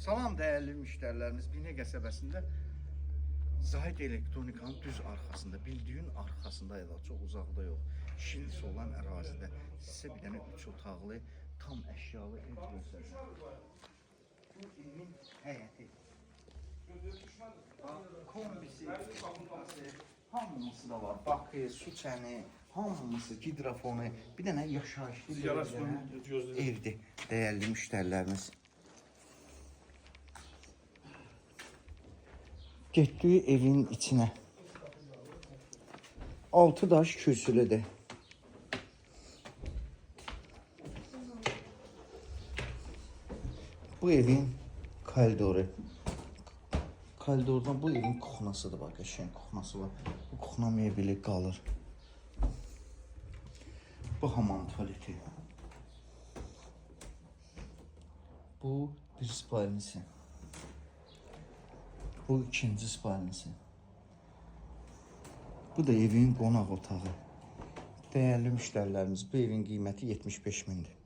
Salam dəyərli müştərilərimiz, Binə qəsəbəsində Zahid Elektronikanın düz arxasında, bildiyin arxasında ya da çox uzaqda yox, şirin olan ərazidə sizə bir dənə 3 otaqlı, tam əşyalı ev göstərir. Bu evin həyəti. Kombisi, hamısı da var. Bakı, su çəni, hamısı, hidrofonu, bir dənə yaşayışlı evdir dəyərli müştərilərimiz. Getdiyi evin içinə 6 daş kürsülüdür. Bu evin koridoru. Koridordan bu evin kuxnasıdır, bak, qəşəng kuxnası var. Bu kuxna mebeli qalır. Bu hamam tualeti. Bu bir spalnisi. Bu ikinci spalnisi. Bu da evin qonaq otağı. Dəyərli müştərilərimiz, bu evin qiyməti 75 mindir.